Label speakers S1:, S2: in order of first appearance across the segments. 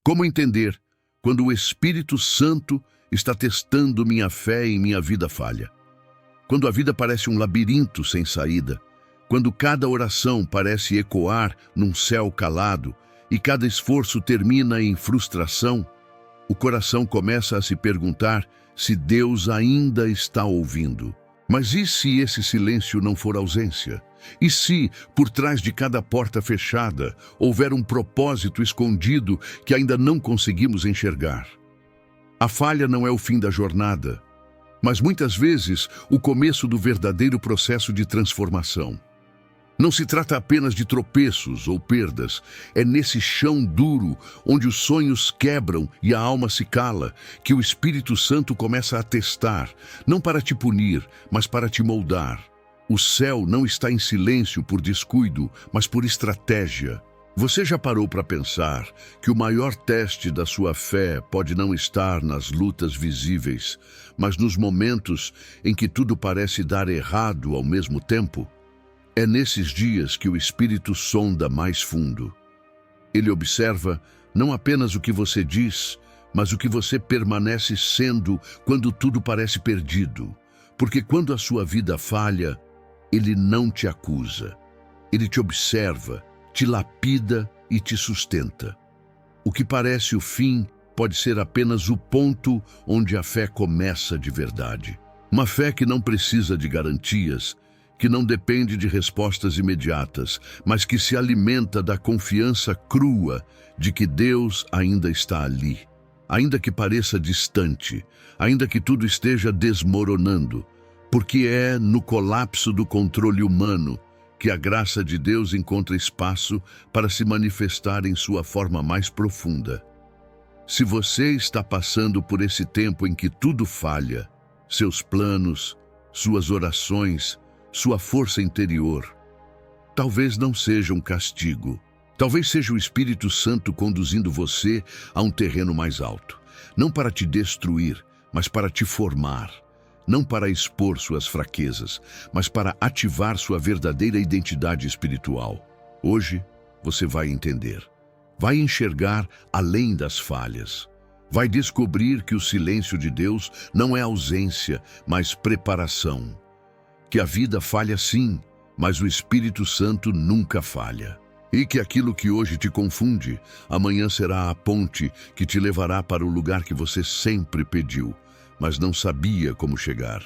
S1: Como entender quando o Espírito Santo está testando minha fé em minha vida falha? Quando a vida parece um labirinto sem saída, quando cada oração parece ecoar num céu calado e cada esforço termina em frustração, o coração começa a se perguntar se Deus ainda está ouvindo. Mas e se esse silêncio não for ausência? E se, por trás de cada porta fechada, houver um propósito escondido que ainda não conseguimos enxergar? A falha não é o fim da jornada, mas muitas vezes o começo do verdadeiro processo de transformação. Não se trata apenas de tropeços ou perdas, é nesse chão duro, onde os sonhos quebram e a alma se cala, que o Espírito Santo começa a testar, não para te punir, mas para te moldar. O céu não está em silêncio por descuido, mas por estratégia. Você já parou para pensar que o maior teste da sua fé pode não estar nas lutas visíveis, mas nos momentos em que tudo parece dar errado ao mesmo tempo? É nesses dias que o Espírito sonda mais fundo. Ele observa não apenas o que você diz, mas o que você permanece sendo quando tudo parece perdido. Porque quando a sua vida falha, Ele não te acusa. Ele te observa, te lapida e te sustenta. O que parece o fim pode ser apenas o ponto onde a fé começa de verdade. Uma fé que não precisa de garantias, que não depende de respostas imediatas, mas que se alimenta da confiança crua de que Deus ainda está ali. Ainda que pareça distante, ainda que tudo esteja desmoronando, porque é no colapso do controle humano que a graça de Deus encontra espaço para se manifestar em sua forma mais profunda. Se você está passando por esse tempo em que tudo falha, seus planos, suas orações, sua força interior, talvez não seja um castigo. Talvez seja o Espírito Santo conduzindo você a um terreno mais alto. Não para te destruir, mas para te formar. Não para expor suas fraquezas, mas para ativar sua verdadeira identidade espiritual. Hoje, você vai entender. Vai enxergar além das falhas. Vai descobrir que o silêncio de Deus não é ausência, mas preparação. Que a vida falha sim, mas o Espírito Santo nunca falha. E que aquilo que hoje te confunde, amanhã será a ponte que te levará para o lugar que você sempre pediu, mas não sabia como chegar.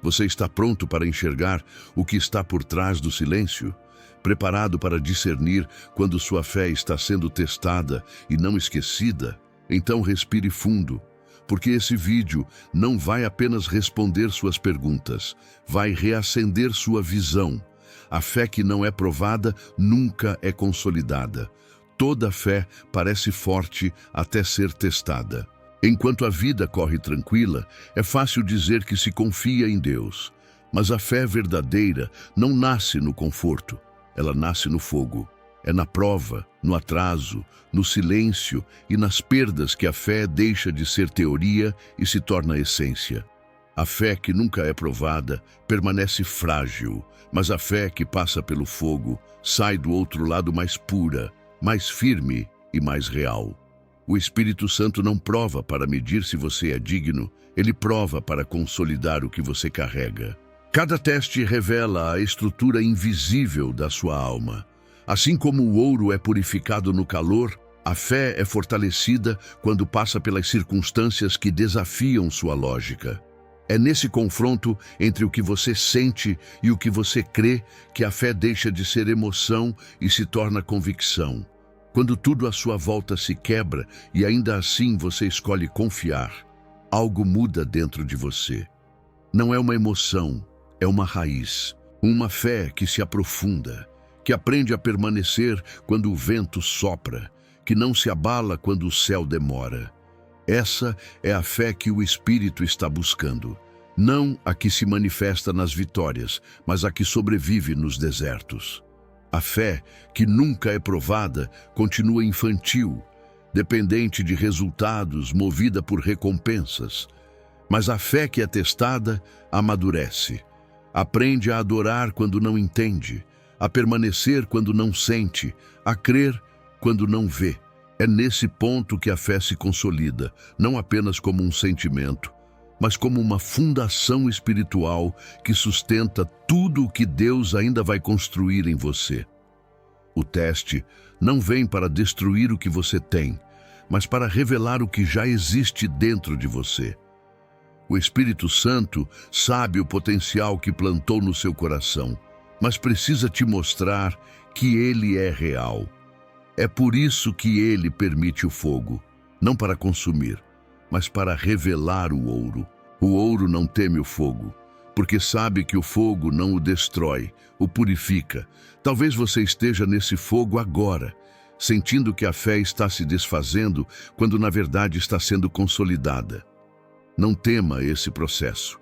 S1: Você está pronto para enxergar o que está por trás do silêncio? Preparado para discernir quando sua fé está sendo testada e não esquecida? Então respire fundo. Porque esse vídeo não vai apenas responder suas perguntas, vai reacender sua visão. A fé que não é provada nunca é consolidada. Toda fé parece forte até ser testada. Enquanto a vida corre tranquila, é fácil dizer que se confia em Deus. Mas a fé verdadeira não nasce no conforto, ela nasce no fogo. É na prova, no atraso, no silêncio e nas perdas que a fé deixa de ser teoria e se torna essência. A fé que nunca é provada permanece frágil, mas a fé que passa pelo fogo sai do outro lado mais pura, mais firme e mais real. O Espírito Santo não prova para medir se você é digno, ele prova para consolidar o que você carrega. Cada teste revela a estrutura invisível da sua alma. Assim como o ouro é purificado no calor, a fé é fortalecida quando passa pelas circunstâncias que desafiam sua lógica. É nesse confronto entre o que você sente e o que você crê que a fé deixa de ser emoção e se torna convicção. Quando tudo à sua volta se quebra e ainda assim você escolhe confiar, algo muda dentro de você. Não é uma emoção, é uma raiz, uma fé que se aprofunda, que aprende a permanecer quando o vento sopra, que não se abala quando o céu demora. Essa é a fé que o Espírito está buscando, não a que se manifesta nas vitórias, mas a que sobrevive nos desertos. A fé, que nunca é provada, continua infantil, dependente de resultados, movida por recompensas. Mas a fé que é testada, amadurece. Aprende a adorar quando não entende, a permanecer quando não sente, a crer quando não vê. É nesse ponto que a fé se consolida, não apenas como um sentimento, mas como uma fundação espiritual que sustenta tudo o que Deus ainda vai construir em você. O teste não vem para destruir o que você tem, mas para revelar o que já existe dentro de você. O Espírito Santo sabe o potencial que plantou no seu coração, mas precisa te mostrar que ele é real. É por isso que ele permite o fogo, não para consumir, mas para revelar o ouro. O ouro não teme o fogo, porque sabe que o fogo não o destrói, o purifica. Talvez você esteja nesse fogo agora, sentindo que a fé está se desfazendo, quando na verdade está sendo consolidada. Não tema esse processo.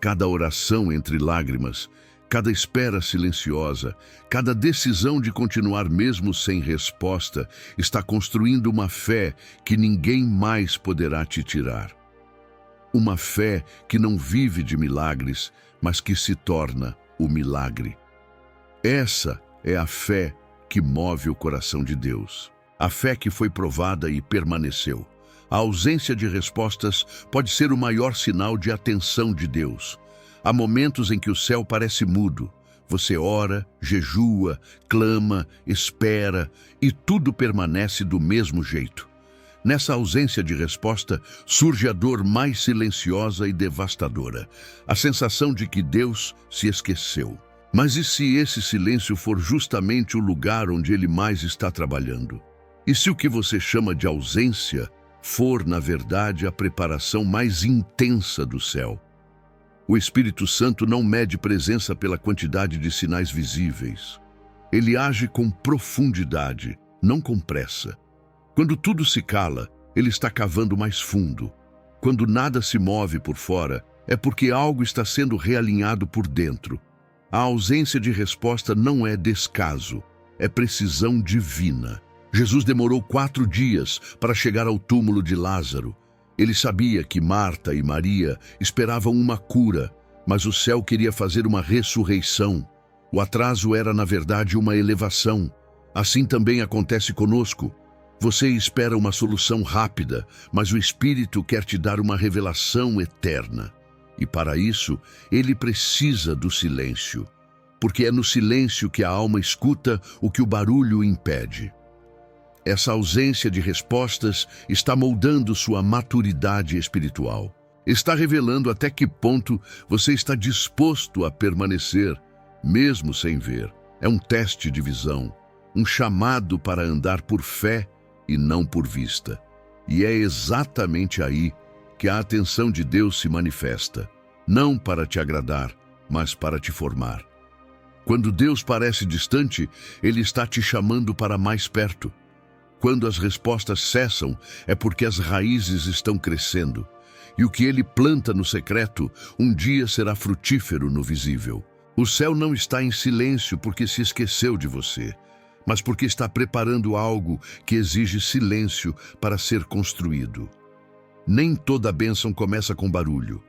S1: Cada oração entre lágrimas, cada espera silenciosa, cada decisão de continuar mesmo sem resposta, está construindo uma fé que ninguém mais poderá te tirar. Uma fé que não vive de milagres, mas que se torna o milagre. Essa é a fé que move o coração de Deus. A fé que foi provada e permaneceu. A ausência de respostas pode ser o maior sinal de atenção de Deus. Há momentos em que o céu parece mudo. Você ora, jejua, clama, espera e tudo permanece do mesmo jeito. Nessa ausência de resposta, surge a dor mais silenciosa e devastadora, a sensação de que Deus se esqueceu. Mas e se esse silêncio for justamente o lugar onde Ele mais está trabalhando? E se o que você chama de ausência for, na verdade, a preparação mais intensa do céu? O Espírito Santo não mede presença pela quantidade de sinais visíveis. Ele age com profundidade, não com pressa. Quando tudo se cala, ele está cavando mais fundo. Quando nada se move por fora, é porque algo está sendo realinhado por dentro. A ausência de resposta não é descaso, é precisão divina. Jesus demorou 4 dias para chegar ao túmulo de Lázaro. Ele sabia que Marta e Maria esperavam uma cura, mas o céu queria fazer uma ressurreição. O atraso era, na verdade, uma elevação. Assim também acontece conosco. Você espera uma solução rápida, mas o Espírito quer te dar uma revelação eterna. E para isso, ele precisa do silêncio, porque é no silêncio que a alma escuta o que o barulho impede. Essa ausência de respostas está moldando sua maturidade espiritual. Está revelando até que ponto você está disposto a permanecer, mesmo sem ver. É um teste de visão, um chamado para andar por fé e não por vista. E é exatamente aí que a atenção de Deus se manifesta, não para te agradar, mas para te formar. Quando Deus parece distante, Ele está te chamando para mais perto. Quando as respostas cessam, é porque as raízes estão crescendo. E o que Ele planta no secreto, um dia será frutífero no visível. O céu não está em silêncio porque se esqueceu de você, mas porque está preparando algo que exige silêncio para ser construído. Nem toda bênção começa com barulho.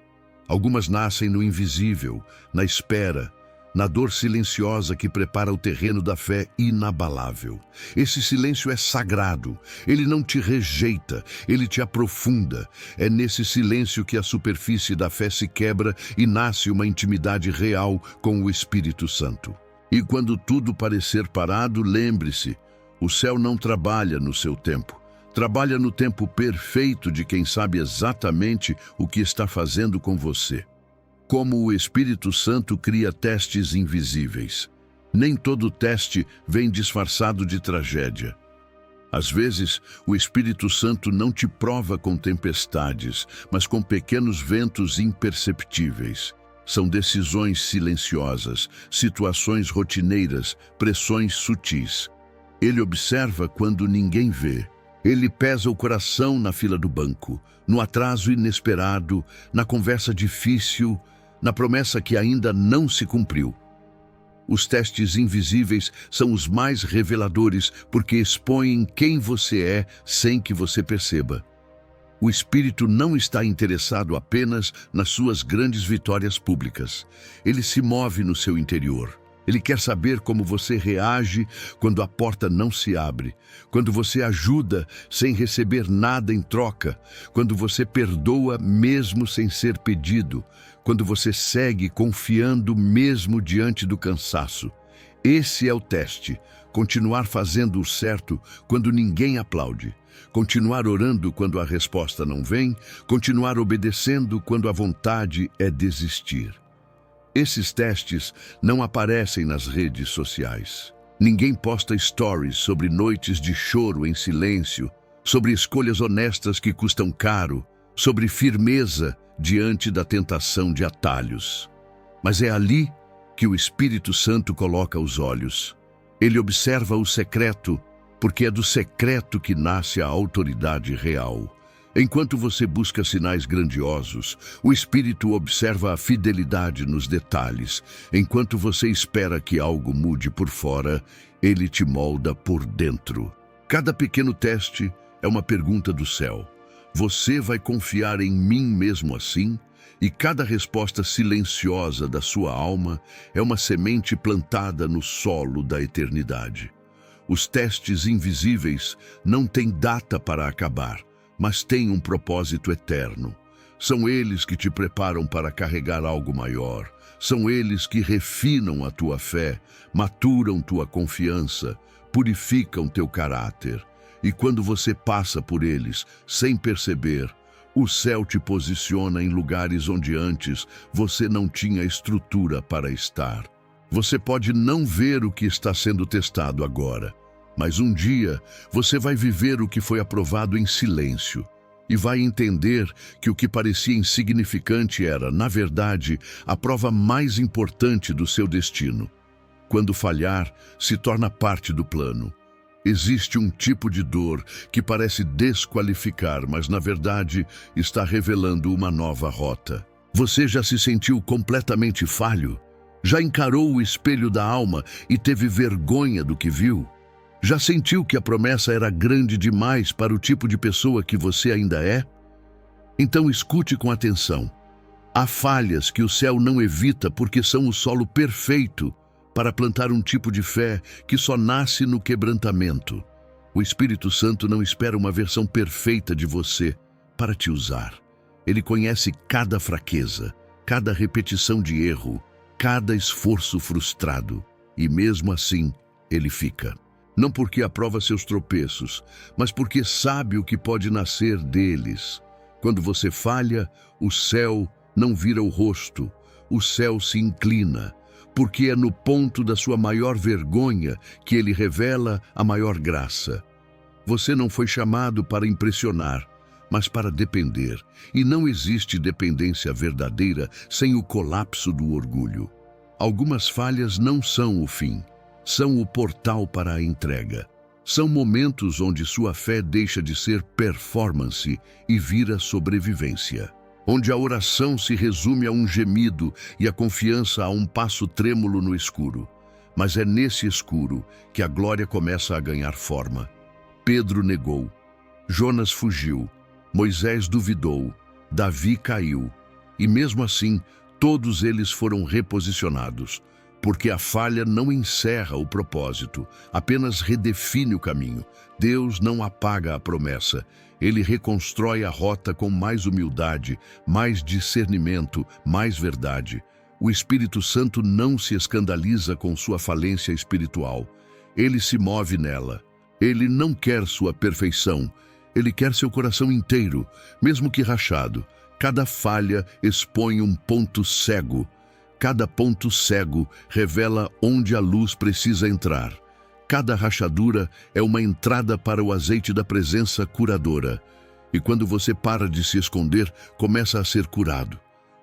S1: Algumas nascem no invisível, na espera, na dor silenciosa que prepara o terreno da fé inabalável. Esse silêncio é sagrado. Ele não te rejeita, ele te aprofunda. É nesse silêncio que a superfície da fé se quebra e nasce uma intimidade real com o Espírito Santo. E quando tudo parecer parado, lembre-se, o céu não trabalha no seu tempo. Trabalha no tempo perfeito de quem sabe exatamente o que está fazendo com você. Como o Espírito Santo cria testes invisíveis. Nem todo teste vem disfarçado de tragédia. Às vezes, o Espírito Santo não te prova com tempestades, mas com pequenos ventos imperceptíveis. São decisões silenciosas, situações rotineiras, pressões sutis. Ele observa quando ninguém vê. Ele pesa o coração na fila do banco, no atraso inesperado, na conversa difícil, na promessa que ainda não se cumpriu. Os testes invisíveis são os mais reveladores porque expõem quem você é sem que você perceba. O Espírito não está interessado apenas nas suas grandes vitórias públicas. Ele se move no seu interior. Ele quer saber como você reage quando a porta não se abre, quando você ajuda sem receber nada em troca, quando você perdoa mesmo sem ser pedido, quando você segue confiando mesmo diante do cansaço. Esse é o teste. Continuar fazendo o certo quando ninguém aplaude. Continuar orando quando a resposta não vem. Continuar obedecendo quando a vontade é desistir. Esses testes não aparecem nas redes sociais. Ninguém posta stories sobre noites de choro em silêncio, sobre escolhas honestas que custam caro, sobre firmeza diante da tentação de atalhos. Mas é ali que o Espírito Santo coloca os olhos. Ele observa o secreto, porque é do secreto que nasce a autoridade real. Enquanto você busca sinais grandiosos, o Espírito observa a fidelidade nos detalhes. Enquanto você espera que algo mude por fora, ele te molda por dentro. Cada pequeno teste é uma pergunta do céu. Você vai confiar em mim mesmo assim? E cada resposta silenciosa da sua alma é uma semente plantada no solo da eternidade. Os testes invisíveis não têm data para acabar, mas têm um propósito eterno. São eles que te preparam para carregar algo maior. São eles que refinam a tua fé, maturam tua confiança, purificam teu caráter. E quando você passa por eles, sem perceber, o céu te posiciona em lugares onde antes você não tinha estrutura para estar. Você pode não ver o que está sendo testado agora, mas um dia você vai viver o que foi aprovado em silêncio e vai entender que o que parecia insignificante era, na verdade, a prova mais importante do seu destino. Quando falhar, se torna parte do plano. Existe um tipo de dor que parece desqualificar, mas na verdade está revelando uma nova rota. Você já se sentiu completamente falho? Já encarou o espelho da alma e teve vergonha do que viu? Já sentiu que a promessa era grande demais para o tipo de pessoa que você ainda é? Então escute com atenção. Há falhas que o céu não evita porque são o solo perfeito para plantar um tipo de fé que só nasce no quebrantamento. O Espírito Santo não espera uma versão perfeita de você para te usar. Ele conhece cada fraqueza, cada repetição de erro, cada esforço frustrado. E mesmo assim, ele fica. Não porque aprova seus tropeços, mas porque sabe o que pode nascer deles. Quando você falha, o céu não vira o rosto, o céu se inclina, porque é no ponto da sua maior vergonha que ele revela a maior graça. Você não foi chamado para impressionar, mas para depender, e não existe dependência verdadeira sem o colapso do orgulho. Algumas falhas não são o fim. São o portal para a entrega. São momentos onde sua fé deixa de ser performance e vira sobrevivência. Onde a oração se resume a um gemido e a confiança a um passo trêmulo no escuro. Mas é nesse escuro que a glória começa a ganhar forma. Pedro negou, Jonas fugiu, Moisés duvidou, Davi caiu. E mesmo assim, todos eles foram reposicionados. Porque a falha não encerra o propósito, apenas redefine o caminho. Deus não apaga a promessa. Ele reconstrói a rota com mais humildade, mais discernimento, mais verdade. O Espírito Santo não se escandaliza com sua falência espiritual. Ele se move nela. Ele não quer sua perfeição. Ele quer seu coração inteiro, mesmo que rachado. Cada falha expõe um ponto cego. Cada ponto cego revela onde a luz precisa entrar. Cada rachadura é uma entrada para o azeite da presença curadora. E quando você para de se esconder, começa a ser curado.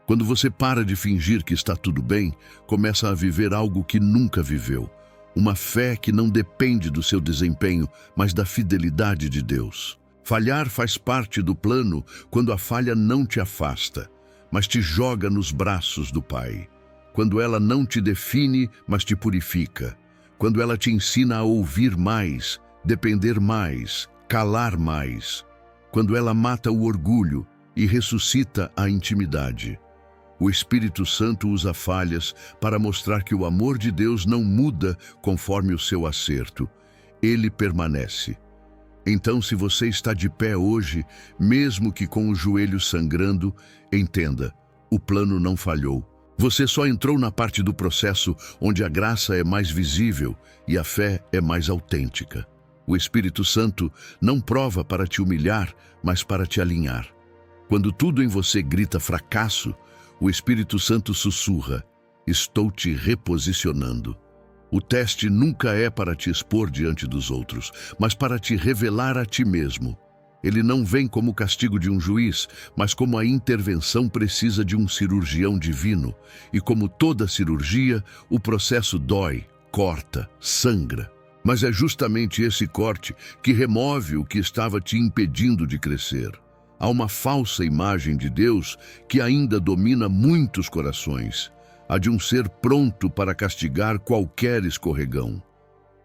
S1: Quando você para de fingir que está tudo bem, começa a viver algo que nunca viveu. Uma fé que não depende do seu desempenho, mas da fidelidade de Deus. Falhar faz parte do plano quando a falha não te afasta, mas te joga nos braços do Pai. Quando ela não te define, mas te purifica. Quando ela te ensina a ouvir mais, depender mais, calar mais. Quando ela mata o orgulho e ressuscita a intimidade. O Espírito Santo usa falhas para mostrar que o amor de Deus não muda conforme o seu acerto. Ele permanece. Então, se você está de pé hoje, mesmo que com os joelhos sangrando, entenda, o plano não falhou. Você só entrou na parte do processo onde a graça é mais visível e a fé é mais autêntica. O Espírito Santo não prova para te humilhar, mas para te alinhar. Quando tudo em você grita fracasso, o Espírito Santo sussurra: estou te reposicionando. O teste nunca é para te expor diante dos outros, mas para te revelar a ti mesmo. Ele não vem como castigo de um juiz, mas como a intervenção precisa de um cirurgião divino. E como toda cirurgia, o processo dói, corta, sangra. Mas é justamente esse corte que remove o que estava te impedindo de crescer. Há uma falsa imagem de Deus que ainda domina muitos corações, a de um ser pronto para castigar qualquer escorregão.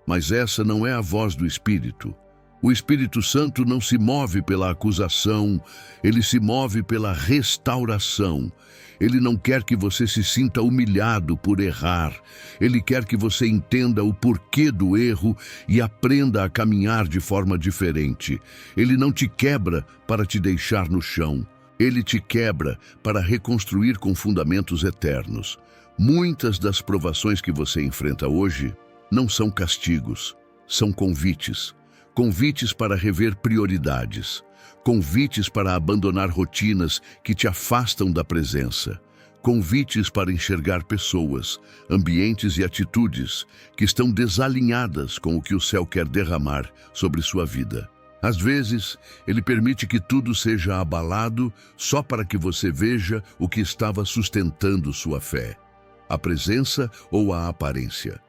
S1: Mas essa não é a voz do Espírito. O Espírito Santo não se move pela acusação, ele se move pela restauração. Ele não quer que você se sinta humilhado por errar. Ele quer que você entenda o porquê do erro e aprenda a caminhar de forma diferente. Ele não te quebra para te deixar no chão. Ele te quebra para reconstruir com fundamentos eternos. Muitas das provações que você enfrenta hoje não são castigos, são convites. Convites para rever prioridades. Convites para abandonar rotinas que te afastam da presença. Convites para enxergar pessoas, ambientes e atitudes que estão desalinhadas com o que o céu quer derramar sobre sua vida. Às vezes, ele permite que tudo seja abalado só para que você veja o que estava sustentando sua fé. A presença ou a aparência.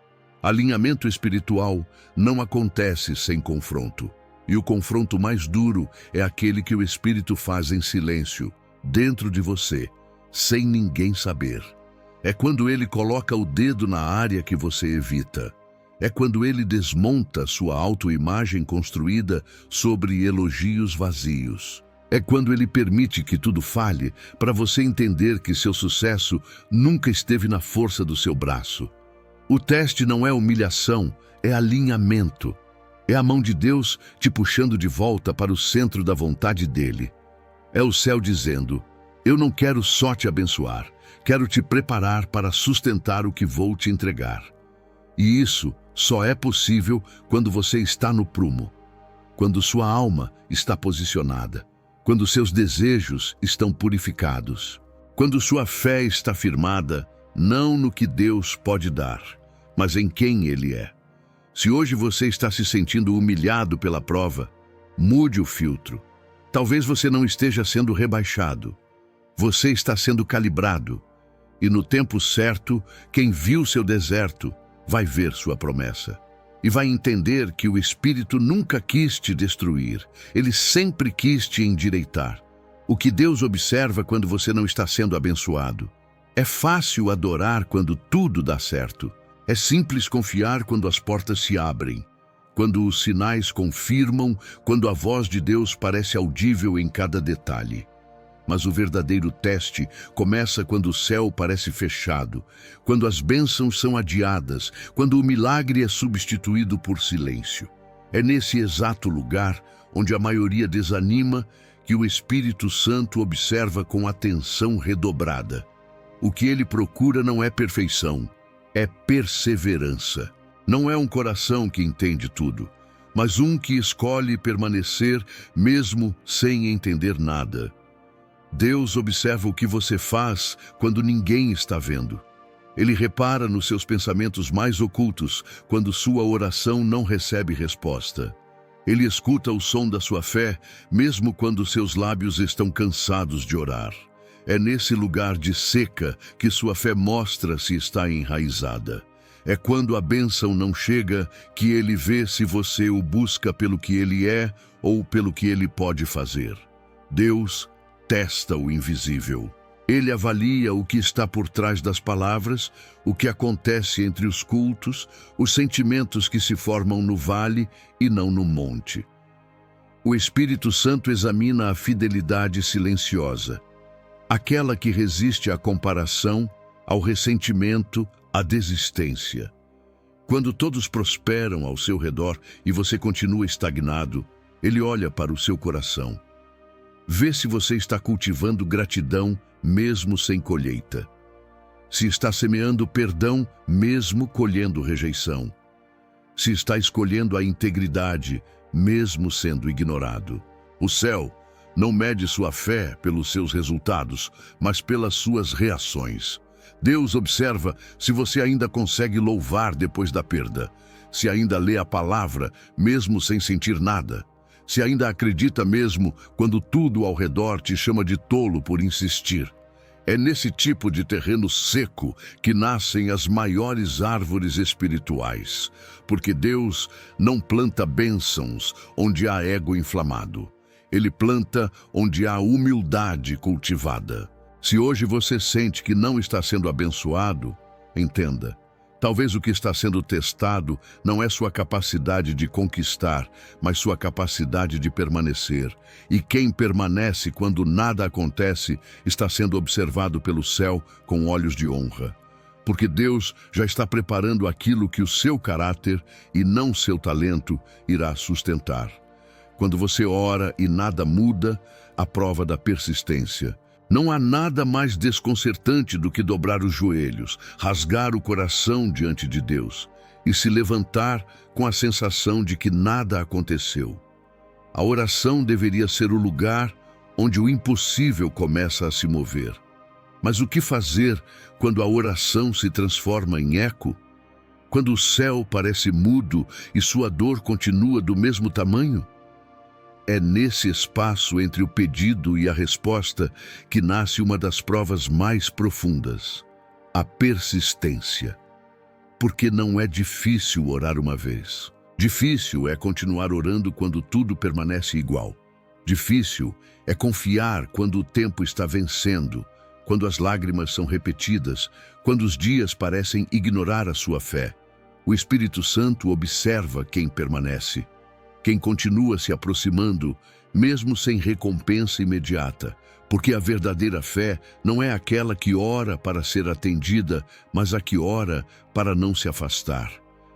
S1: Alinhamento espiritual não acontece sem confronto. E o confronto mais duro é aquele que o Espírito faz em silêncio, dentro de você, sem ninguém saber. É quando ele coloca o dedo na área que você evita. É quando ele desmonta sua autoimagem construída sobre elogios vazios. É quando ele permite que tudo falhe para você entender que seu sucesso nunca esteve na força do seu braço. O teste não é humilhação, é alinhamento. É a mão de Deus te puxando de volta para o centro da vontade dele. É o céu dizendo: eu não quero só te abençoar, quero te preparar para sustentar o que vou te entregar. E isso só é possível quando você está no prumo, quando sua alma está posicionada, quando seus desejos estão purificados, quando sua fé está firmada, não no que Deus pode dar, mas em quem Ele é. Se hoje você está se sentindo humilhado pela prova, mude o filtro. Talvez você não esteja sendo rebaixado. Você está sendo calibrado. E no tempo certo, quem viu seu deserto vai ver sua promessa. E vai entender que o Espírito nunca quis te destruir. Ele sempre quis te endireitar. O que Deus observa quando você não está sendo abençoado. É fácil adorar quando tudo dá certo. É simples confiar quando as portas se abrem, quando os sinais confirmam, quando a voz de Deus parece audível em cada detalhe. Mas o verdadeiro teste começa quando o céu parece fechado, quando as bênçãos são adiadas, quando o milagre é substituído por silêncio. É nesse exato lugar, onde a maioria desanima, que o Espírito Santo observa com atenção redobrada. O que ele procura não é perfeição, é perseverança. Não é um coração que entende tudo, mas um que escolhe permanecer mesmo sem entender nada. Deus observa o que você faz quando ninguém está vendo. Ele repara nos seus pensamentos mais ocultos quando sua oração não recebe resposta. Ele escuta o som da sua fé mesmo quando seus lábios estão cansados de orar. É nesse lugar de seca que sua fé mostra se está enraizada. É quando a bênção não chega que ele vê se você o busca pelo que ele é ou pelo que ele pode fazer. Deus testa o invisível. Ele avalia o que está por trás das palavras, o que acontece entre os cultos, os sentimentos que se formam no vale e não no monte. O Espírito Santo examina a fidelidade silenciosa. aquela que resiste à comparação, ao ressentimento, à desistência. Quando todos prosperam ao seu redor e você continua estagnado, ele olha para o seu coração. Vê se você está cultivando gratidão mesmo sem colheita. Se está semeando perdão mesmo colhendo rejeição. Se está escolhendo a integridade mesmo sendo ignorado. O céu não mede sua fé pelos seus resultados, mas pelas suas reações. Deus observa se você ainda consegue louvar depois da perda, se ainda lê a palavra mesmo sem sentir nada, se ainda acredita mesmo quando tudo ao redor te chama de tolo por insistir. É nesse tipo de terreno seco que nascem as maiores árvores espirituais, porque Deus não planta bênçãos onde há ego inflamado. Ele planta onde há humildade cultivada. Se hoje você sente que não está sendo abençoado, entenda. Talvez o que está sendo testado não é sua capacidade de conquistar, mas sua capacidade de permanecer. E quem permanece quando nada acontece está sendo observado pelo céu com olhos de honra. Porque Deus já está preparando aquilo que o seu caráter e não seu talento irá sustentar. Quando você ora e nada muda, a prova da persistência. Não há nada mais desconcertante do que dobrar os joelhos, rasgar o coração diante de Deus e se levantar com a sensação de que nada aconteceu. A oração deveria ser o lugar onde o impossível começa a se mover. Mas o que fazer quando a oração se transforma em eco? Quando o céu parece mudo e sua dor continua do mesmo tamanho? É nesse espaço entre o pedido e a resposta que nasce uma das provas mais profundas, a persistência. Porque não é difícil orar uma vez. Difícil é continuar orando quando tudo permanece igual. Difícil é confiar quando o tempo está vencendo, quando as lágrimas são repetidas, quando os dias parecem ignorar a sua fé. O Espírito Santo observa quem permanece. Quem continua se aproximando, mesmo sem recompensa imediata, porque a verdadeira fé não é aquela que ora para ser atendida, mas a que ora para não se afastar.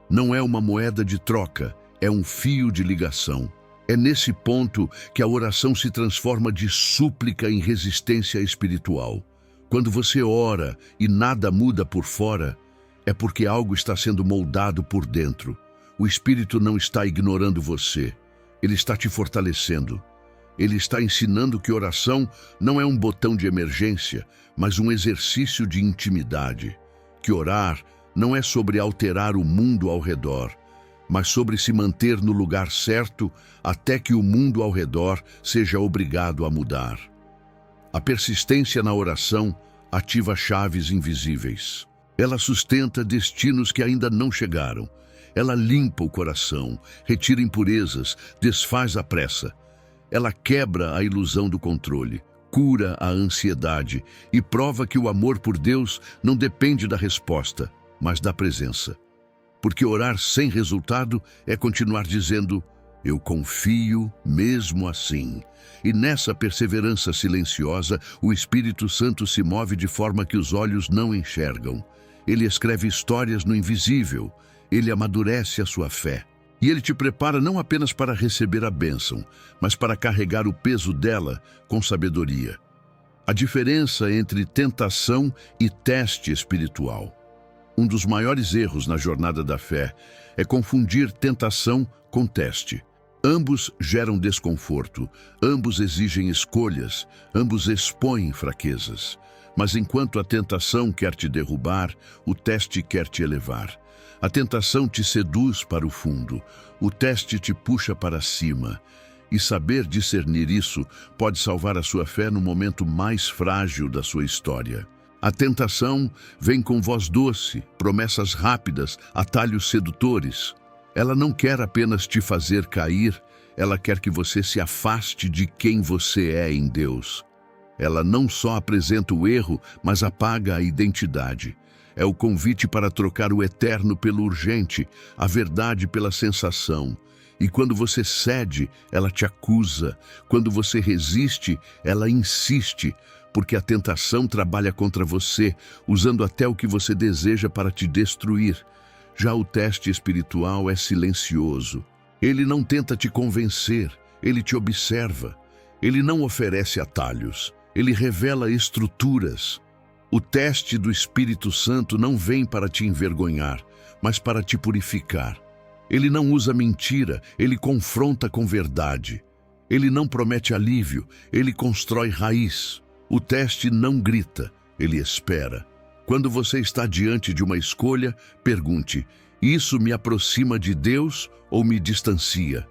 S1: Não é uma moeda de troca, é um fio de ligação. É nesse ponto que a oração se transforma de súplica em resistência espiritual. Quando você ora e nada muda por fora, é porque algo está sendo moldado por dentro. O Espírito não está ignorando você. Ele está te fortalecendo. Ele está ensinando que oração não é um botão de emergência, mas um exercício de intimidade. Que orar não é sobre alterar o mundo ao redor, mas sobre se manter no lugar certo até que o mundo ao redor seja obrigado a mudar. A persistência na oração ativa chaves invisíveis. Ela sustenta destinos que ainda não chegaram. Ela limpa o coração, retira impurezas, desfaz a pressa. Ela quebra a ilusão do controle, cura a ansiedade e prova que o amor por Deus não depende da resposta, mas da presença. Porque orar sem resultado é continuar dizendo, eu confio mesmo assim. E nessa perseverança silenciosa, o Espírito Santo se move de forma que os olhos não enxergam. Ele escreve histórias no invisível. Ele amadurece a sua fé. E ele te prepara não apenas para receber a bênção, mas para carregar o peso dela com sabedoria. A diferença entre tentação e teste espiritual. Um dos maiores erros na jornada da fé é confundir tentação com teste. Ambos geram desconforto, ambos exigem escolhas, ambos expõem fraquezas. Mas enquanto a tentação quer te derrubar, o teste quer te elevar. A tentação te seduz para o fundo, o teste te puxa para cima. E saber discernir isso pode salvar a sua fé no momento mais frágil da sua história. A tentação vem com voz doce, promessas rápidas, atalhos sedutores. Ela não quer apenas te fazer cair, ela quer que você se afaste de quem você é em Deus. Ela não só apresenta o erro, mas apaga a identidade. É o convite para trocar o eterno pelo urgente, a verdade pela sensação. E quando você cede, ela te acusa. Quando você resiste, ela insiste, porque a tentação trabalha contra você, usando até o que você deseja para te destruir. Já o teste espiritual é silencioso. Ele não tenta te convencer, ele te observa. Ele não oferece atalhos, ele revela estruturas. O teste do Espírito Santo não vem para te envergonhar, mas para te purificar. Ele não usa mentira, ele confronta com verdade. Ele não promete alívio, ele constrói raiz. O teste não grita, ele espera. Quando você está diante de uma escolha, pergunte: isso me aproxima de Deus ou me distancia?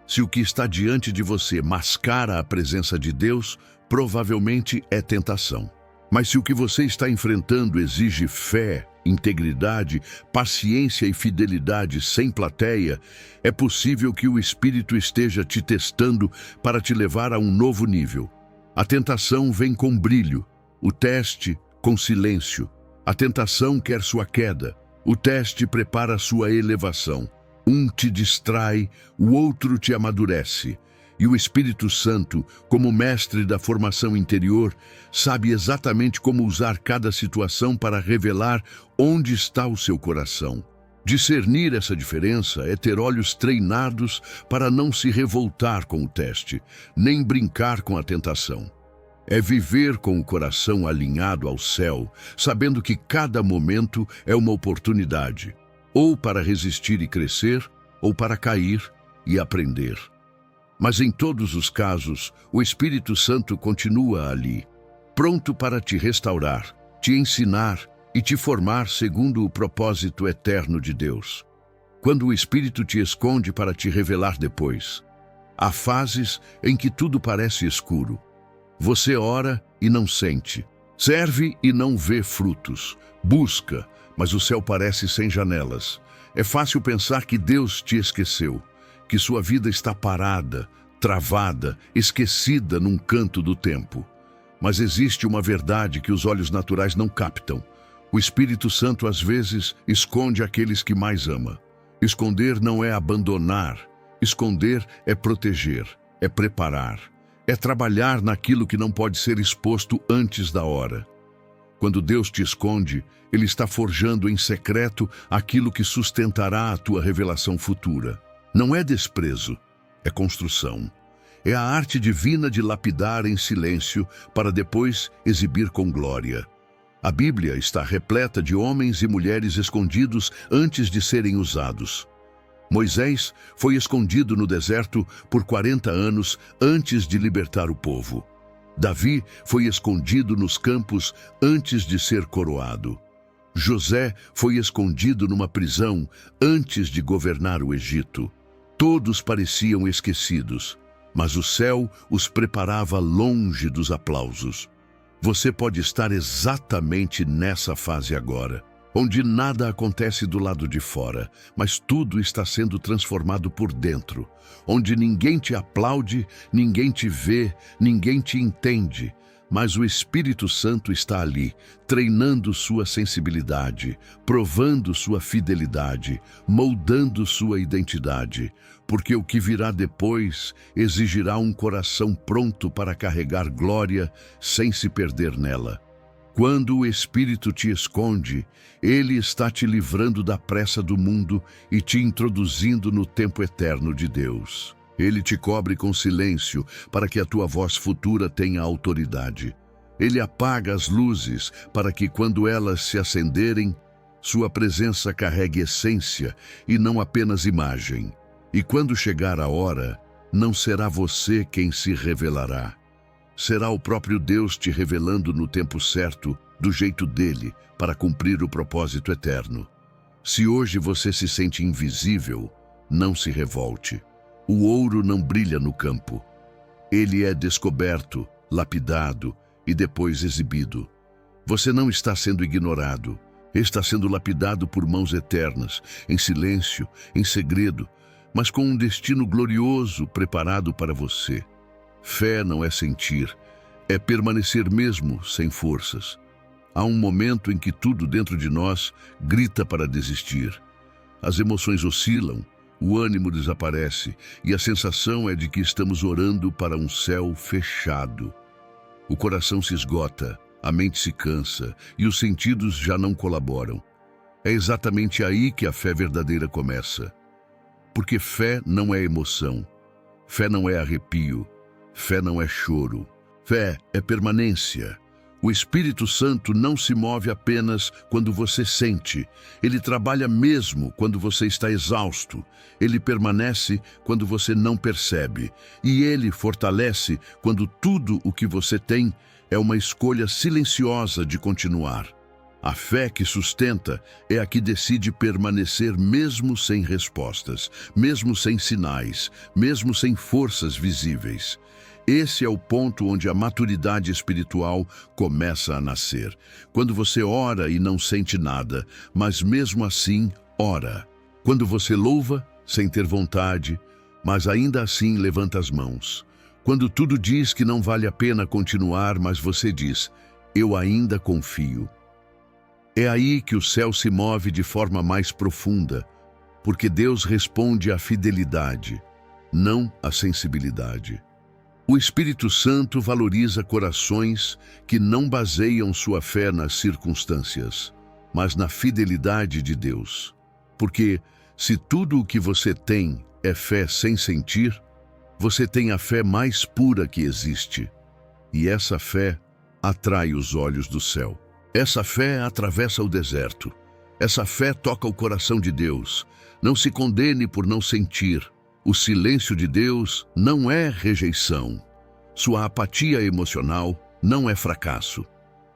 S1: Se o que está diante de você mascara a presença de Deus, provavelmente é tentação. Mas se o que você está enfrentando exige fé, integridade, paciência e fidelidade sem plateia, é possível que o Espírito esteja te testando para te levar a um novo nível. A tentação vem com brilho, o teste com silêncio. A tentação quer sua queda, o teste prepara sua elevação. Um te distrai, o outro te amadurece. E o Espírito Santo, como mestre da formação interior, sabe exatamente como usar cada situação para revelar onde está o seu coração. Discernir essa diferença é ter olhos treinados para não se revoltar com o teste, nem brincar com a tentação. É viver com o coração alinhado ao céu, sabendo que cada momento é uma oportunidade, ou para resistir e crescer, ou para cair e aprender. Mas em todos os casos, o Espírito Santo continua ali, pronto para te restaurar, te ensinar e te formar segundo o propósito eterno de Deus. Quando o Espírito te esconde para te revelar depois, há fases em que tudo parece escuro. Você ora e não sente, serve e não vê frutos, busca, mas o céu parece sem janelas. É fácil pensar que Deus te esqueceu, que sua vida está parada, travada, esquecida num canto do tempo. Mas existe uma verdade que os olhos naturais não captam. O Espírito Santo às vezes esconde aqueles que mais ama. Esconder não é abandonar, esconder é proteger, é preparar, é trabalhar naquilo que não pode ser exposto antes da hora. Quando Deus te esconde, Ele está forjando em secreto aquilo que sustentará a tua revelação futura. Não é desprezo, é construção. É a arte divina de lapidar em silêncio para depois exibir com glória. A Bíblia está repleta de homens e mulheres escondidos antes de serem usados. Moisés foi escondido no deserto por 40 anos antes de libertar o povo. Davi foi escondido nos campos antes de ser coroado. José foi escondido numa prisão antes de governar o Egito. Todos pareciam esquecidos, mas o céu os preparava longe dos aplausos. Você pode estar exatamente nessa fase agora, onde nada acontece do lado de fora, mas tudo está sendo transformado por dentro, onde ninguém te aplaude, ninguém te vê, ninguém te entende, mas o Espírito Santo está ali, treinando sua sensibilidade, provando sua fidelidade, moldando sua identidade, porque o que virá depois exigirá um coração pronto para carregar glória sem se perder nela. Quando o Espírito te esconde, Ele está te livrando da pressa do mundo e te introduzindo no tempo eterno de Deus. Ele te cobre com silêncio para que a tua voz futura tenha autoridade. Ele apaga as luzes para que, quando elas se acenderem, sua presença carregue essência e não apenas imagem. E quando chegar a hora, não será você quem se revelará. Será o próprio Deus te revelando no tempo certo, do jeito dele, para cumprir o propósito eterno. Se hoje você se sente invisível, não se revolte. O ouro não brilha no campo. Ele é descoberto, lapidado e depois exibido. Você não está sendo ignorado. Está sendo lapidado por mãos eternas, em silêncio, em segredo, mas com um destino glorioso preparado para você. Fé não é sentir, é permanecer mesmo sem forças. Há um momento em que tudo dentro de nós grita para desistir. As emoções oscilam, o ânimo desaparece e a sensação é de que estamos orando para um céu fechado. O coração se esgota, a mente se cansa e os sentidos já não colaboram. É exatamente aí que a fé verdadeira começa. Porque fé não é emoção, fé não é arrepio, fé não é choro, fé é permanência. O Espírito Santo não se move apenas quando você sente, ele trabalha mesmo quando você está exausto, ele permanece quando você não percebe, e ele fortalece quando tudo o que você tem é uma escolha silenciosa de continuar. A fé que sustenta é a que decide permanecer mesmo sem respostas, mesmo sem sinais, mesmo sem forças visíveis. Esse é o ponto onde a maturidade espiritual começa a nascer. Quando você ora e não sente nada, mas mesmo assim ora. Quando você louva sem ter vontade, mas ainda assim levanta as mãos. Quando tudo diz que não vale a pena continuar, mas você diz, eu ainda confio. É aí que o céu se move de forma mais profunda, porque Deus responde à fidelidade, não à sensibilidade. O Espírito Santo valoriza corações que não baseiam sua fé nas circunstâncias, mas na fidelidade de Deus. Porque se tudo o que você tem é fé sem sentir, você tem a fé mais pura que existe. E essa fé atrai os olhos do céu. Essa fé atravessa o deserto. Essa fé toca o coração de Deus. Não se condene por não sentir. O silêncio de Deus não é rejeição. Sua apatia emocional não é fracasso.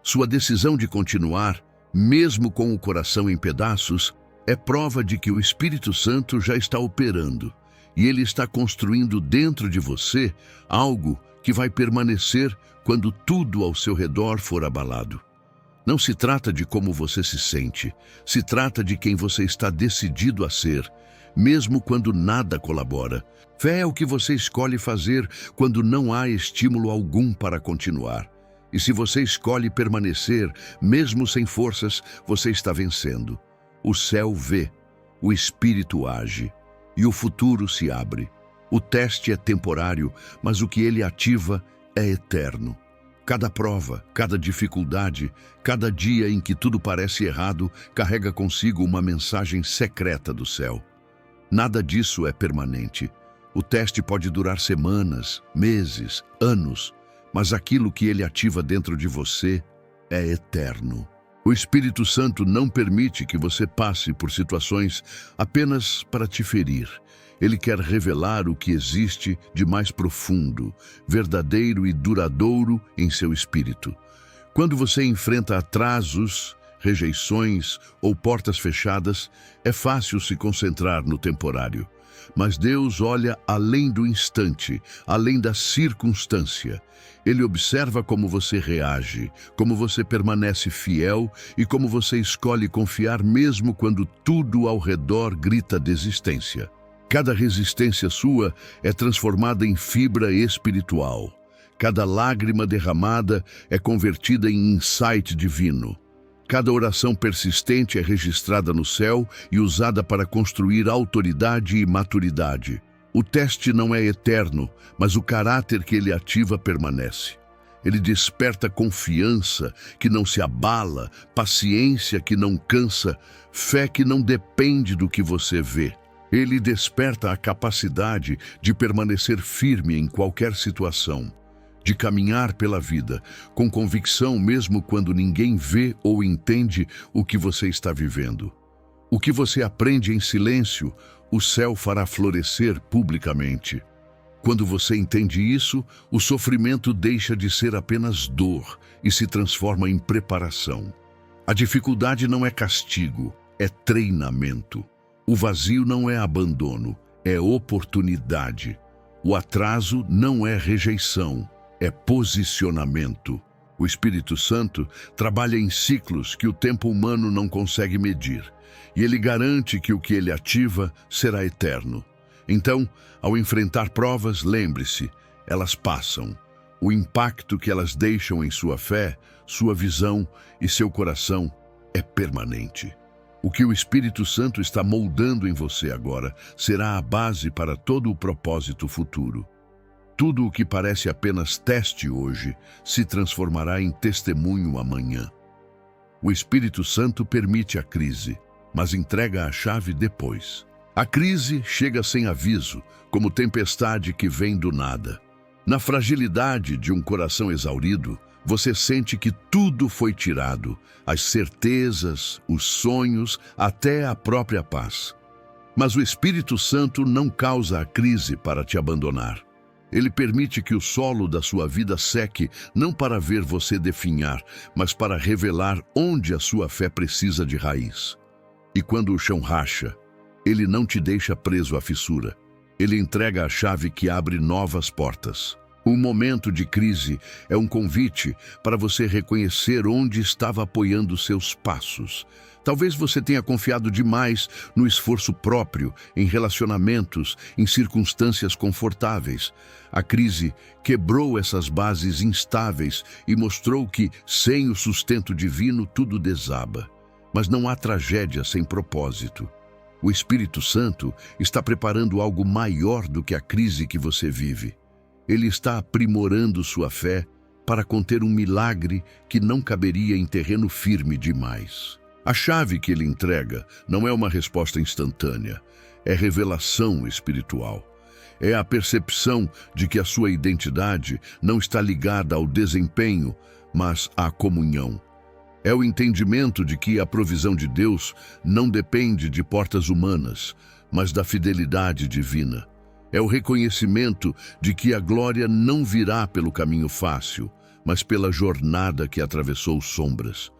S1: Sua decisão de continuar, mesmo com o coração em pedaços, é prova de que o Espírito Santo já está operando e ele está construindo dentro de você algo que vai permanecer quando tudo ao seu redor for abalado. Não se trata de como você se sente, se trata de quem você está decidido a ser, mesmo quando nada colabora. Fé é o que você escolhe fazer quando não há estímulo algum para continuar. E se você escolhe permanecer, mesmo sem forças, você está vencendo. O céu vê, o Espírito age, e o futuro se abre. O teste é temporário, mas o que ele ativa é eterno. Cada prova, cada dificuldade, cada dia em que tudo parece errado, carrega consigo uma mensagem secreta do céu. Nada disso é permanente. O teste pode durar semanas, meses, anos, mas aquilo que ele ativa dentro de você é eterno. O Espírito Santo não permite que você passe por situações apenas para te ferir. Ele quer revelar o que existe de mais profundo, verdadeiro e duradouro em seu espírito. Quando você enfrenta atrasos, rejeições ou portas fechadas, é fácil se concentrar no temporário. Mas Deus olha além do instante, além da circunstância. Ele observa como você reage, como você permanece fiel e como você escolhe confiar mesmo quando tudo ao redor grita desistência. Cada resistência sua é transformada em fibra espiritual. Cada lágrima derramada é convertida em insight divino. Cada oração persistente é registrada no céu e usada para construir autoridade e maturidade. O teste não é eterno, mas o caráter que ele ativa permanece. Ele desperta confiança que não se abala, paciência que não cansa, fé que não depende do que você vê. Ele desperta a capacidade de permanecer firme em qualquer situação, de caminhar pela vida com convicção mesmo quando ninguém vê ou entende o que você está vivendo. O que você aprende em silêncio, o céu fará florescer publicamente. Quando você entende isso, o sofrimento deixa de ser apenas dor e se transforma em preparação. A dificuldade não é castigo, é treinamento. O vazio não é abandono, é oportunidade. O atraso não é rejeição, é posicionamento. O Espírito Santo trabalha em ciclos que o tempo humano não consegue medir, e ele garante que o que ele ativa será eterno. Então, ao enfrentar provas, lembre-se, elas passam. O impacto que elas deixam em sua fé, sua visão e seu coração é permanente. O que o Espírito Santo está moldando em você agora será a base para todo o propósito futuro. Tudo o que parece apenas teste hoje se transformará em testemunho amanhã. O Espírito Santo permite a crise, mas entrega a chave depois. A crise chega sem aviso, como tempestade que vem do nada. Na fragilidade de um coração exaurido, você sente que tudo foi tirado, as certezas, os sonhos, até a própria paz. Mas o Espírito Santo não causa a crise para te abandonar. Ele permite que o solo da sua vida seque, não para ver você definhar, mas para revelar onde a sua fé precisa de raiz. E quando o chão racha, ele não te deixa preso à fissura. Ele entrega a chave que abre novas portas. O momento de crise é um convite para você reconhecer onde estava apoiando seus passos. Talvez você tenha confiado demais no esforço próprio, em relacionamentos, em circunstâncias confortáveis. A crise quebrou essas bases instáveis e mostrou que, sem o sustento divino, tudo desaba. Mas não há tragédia sem propósito. O Espírito Santo está preparando algo maior do que a crise que você vive. Ele está aprimorando sua fé para conter um milagre que não caberia em terreno firme demais. A chave que ele entrega não é uma resposta instantânea, é revelação espiritual. É a percepção de que a sua identidade não está ligada ao desempenho, mas à comunhão. É o entendimento de que a provisão de Deus não depende de portas humanas, mas da fidelidade divina. É o reconhecimento de que a glória não virá pelo caminho fácil, mas pela jornada que atravessou sombras.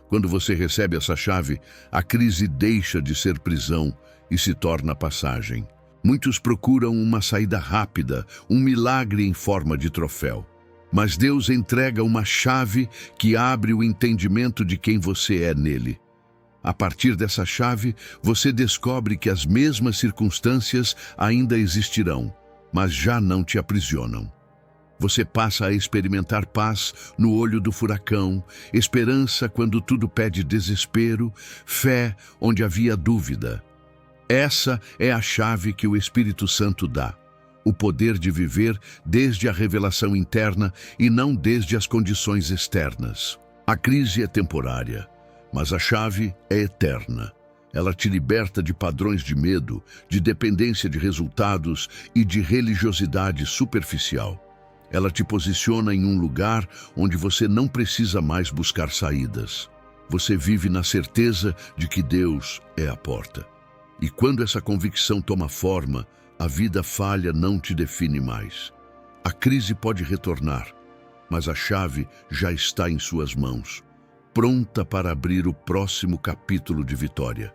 S1: Quando você recebe essa chave, a crise deixa de ser prisão e se torna passagem. Muitos procuram uma saída rápida, um milagre em forma de troféu. Mas Deus entrega uma chave que abre o entendimento de quem você é nele. A partir dessa chave, você descobre que as mesmas circunstâncias ainda existirão, mas já não te aprisionam. Você passa a experimentar paz no olho do furacão, esperança quando tudo pede desespero, fé onde havia dúvida. Essa é a chave que o Espírito Santo dá. O poder de viver desde a revelação interna e não desde as condições externas. A crise é temporária, mas a chave é eterna. Ela te liberta de padrões de medo, de dependência de resultados e de religiosidade superficial. Ela te posiciona em um lugar onde você não precisa mais buscar saídas. Você vive na certeza de que Deus é a porta. E quando essa convicção toma forma, a vida falha não te define mais. A crise pode retornar, mas a chave já está em suas mãos, pronta para abrir o próximo capítulo de vitória.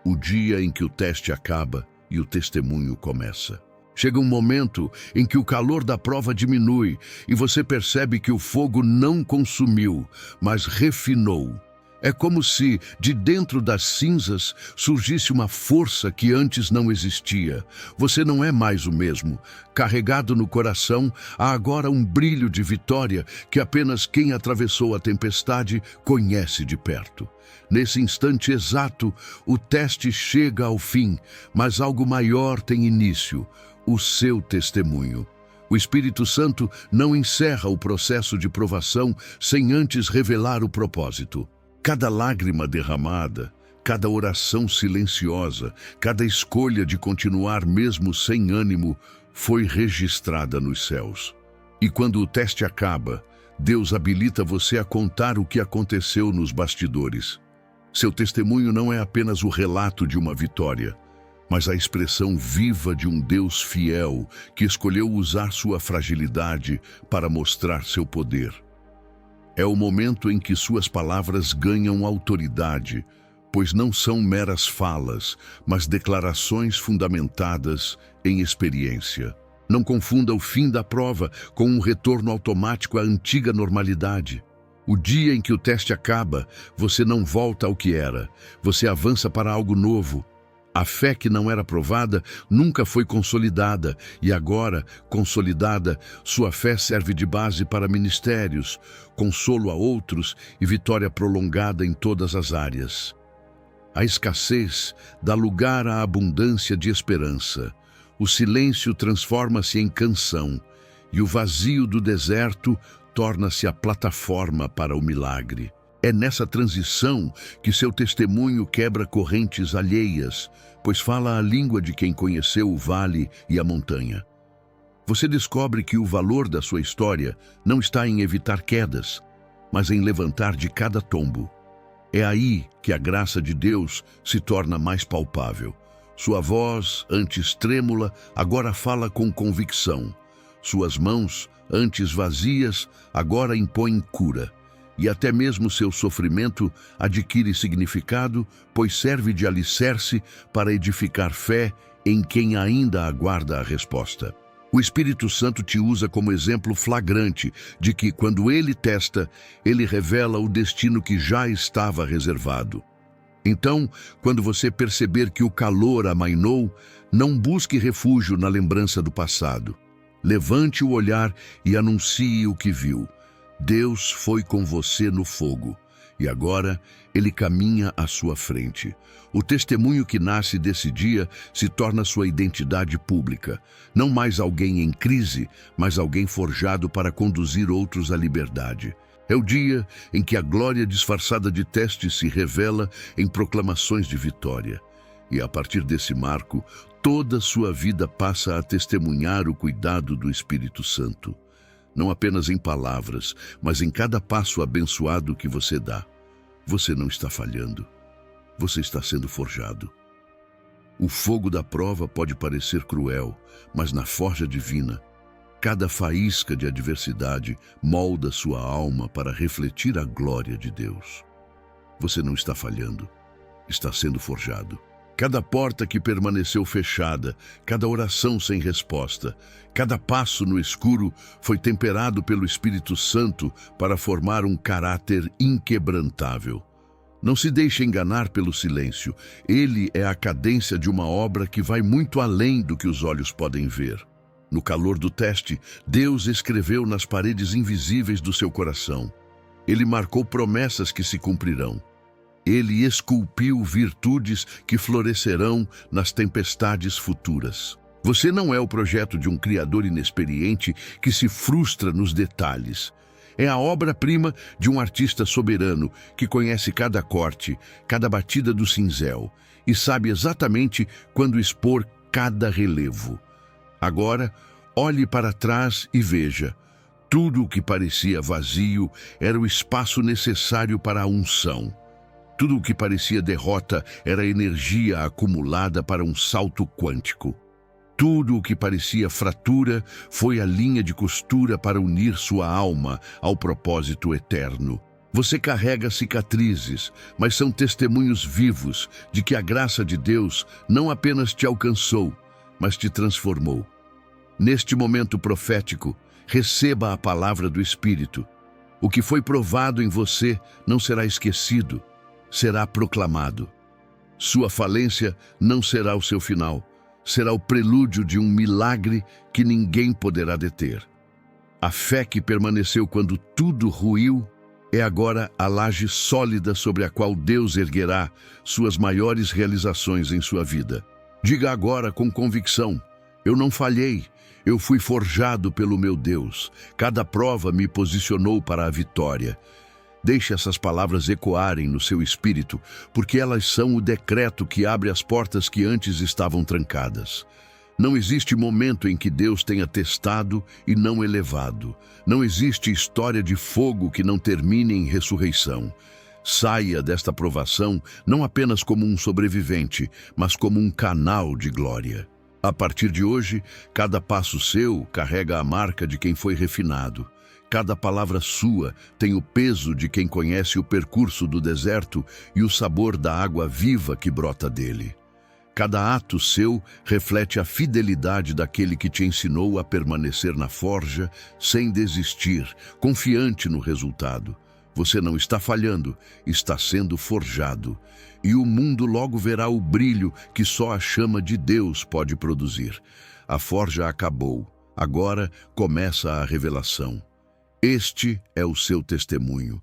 S1: O dia em que o teste acaba e o testemunho começa. Chega um momento em que o calor da prova diminui e você percebe que o fogo não consumiu, mas refinou. É como se, de dentro das cinzas, surgisse uma força que antes não existia. Você não é mais o mesmo. Carregado no coração, há agora um brilho de vitória que apenas quem atravessou a tempestade conhece de perto. Nesse instante exato, o teste chega ao fim, mas algo maior tem início: o seu testemunho. O Espírito Santo não encerra o processo de provação sem antes revelar o propósito. Cada lágrima derramada, cada oração silenciosa, cada escolha de continuar mesmo sem ânimo, foi registrada nos céus. E quando o teste acaba, Deus habilita você a contar o que aconteceu nos bastidores. Seu testemunho não é apenas o relato de uma vitória, mas a expressão viva de um Deus fiel que escolheu usar sua fragilidade para mostrar seu poder. É o momento em que suas palavras ganham autoridade, pois não são meras falas, mas declarações fundamentadas em experiência. Não confunda o fim da prova com um retorno automático à antiga normalidade. O dia em que o teste acaba, você não volta ao que era, você avança para algo novo. A fé que não era provada nunca foi consolidada, e agora, consolidada, sua fé serve de base para ministérios, consolo a outros e vitória prolongada em todas as áreas. A escassez dá lugar à abundância de esperança. O silêncio transforma-se em canção, e o vazio do deserto torna-se a plataforma para o milagre. É nessa transição que seu testemunho quebra correntes alheias, pois fala a língua de quem conheceu o vale e a montanha. Você descobre que o valor da sua história não está em evitar quedas, mas em levantar de cada tombo. É aí que a graça de Deus se torna mais palpável. Sua voz, antes trêmula, agora fala com convicção. Suas mãos, antes vazias, agora impõem cura. E até mesmo seu sofrimento adquire significado, pois serve de alicerce para edificar fé em quem ainda aguarda a resposta. O Espírito Santo te usa como exemplo flagrante de que, quando ele testa, ele revela o destino que já estava reservado. Então, quando você perceber que o calor amainou, não busque refúgio na lembrança do passado. Levante o olhar e anuncie o que viu. Deus foi com você no fogo, e agora ele caminha à sua frente. O testemunho que nasce desse dia se torna sua identidade pública. Não mais alguém em crise, mas alguém forjado para conduzir outros à liberdade. É o dia em que a glória disfarçada de testes se revela em proclamações de vitória. E a partir desse marco, toda sua vida passa a testemunhar o cuidado do Espírito Santo. Não apenas em palavras, mas em cada passo abençoado que você dá. Você não está falhando. Você está sendo forjado. O fogo da prova pode parecer cruel, mas na forja divina, cada faísca de adversidade molda sua alma para refletir a glória de Deus. Você não está falhando. Está sendo forjado. Cada porta que permaneceu fechada, cada oração sem resposta, cada passo no escuro foi temperado pelo Espírito Santo para formar um caráter inquebrantável. Não se deixe enganar pelo silêncio. Ele é a cadência de uma obra que vai muito além do que os olhos podem ver. No calor do teste, Deus escreveu nas paredes invisíveis do seu coração. Ele marcou promessas que se cumprirão. Ele esculpiu virtudes que florescerão nas tempestades futuras. Você não é o projeto de um criador inexperiente que se frustra nos detalhes. É a obra-prima de um artista soberano que conhece cada corte, cada batida do cinzel e sabe exatamente quando expor cada relevo. Agora, olhe para trás e veja. Tudo o que parecia vazio era o espaço necessário para a unção. Tudo o que parecia derrota era energia acumulada para um salto quântico. Tudo o que parecia fratura foi a linha de costura para unir sua alma ao propósito eterno. Você carrega cicatrizes, mas são testemunhos vivos de que a graça de Deus não apenas te alcançou, mas te transformou. Neste momento profético, receba a palavra do Espírito. O que foi provado em você não será esquecido, será proclamado. Sua falência não será o seu final, será o prelúdio de um milagre que ninguém poderá deter. A fé que permaneceu quando tudo ruiu é agora a laje sólida sobre a qual Deus erguerá suas maiores realizações em sua vida. Diga agora com convicção: eu não falhei, eu fui forjado pelo meu Deus. Cada prova me posicionou para a vitória. Deixe essas palavras ecoarem no seu espírito, porque elas são o decreto que abre as portas que antes estavam trancadas. Não existe momento em que Deus tenha testado e não elevado. Não existe história de fogo que não termine em ressurreição. Saia desta provação não apenas como um sobrevivente, mas como um canal de glória. A partir de hoje, cada passo seu carrega a marca de quem foi refinado. Cada palavra sua tem o peso de quem conhece o percurso do deserto e o sabor da água viva que brota dele. Cada ato seu reflete a fidelidade daquele que te ensinou a permanecer na forja sem desistir, confiante no resultado. Você não está falhando, está sendo forjado. E o mundo logo verá o brilho que só a chama de Deus pode produzir. A forja acabou, agora começa a revelação. Este é o seu testemunho.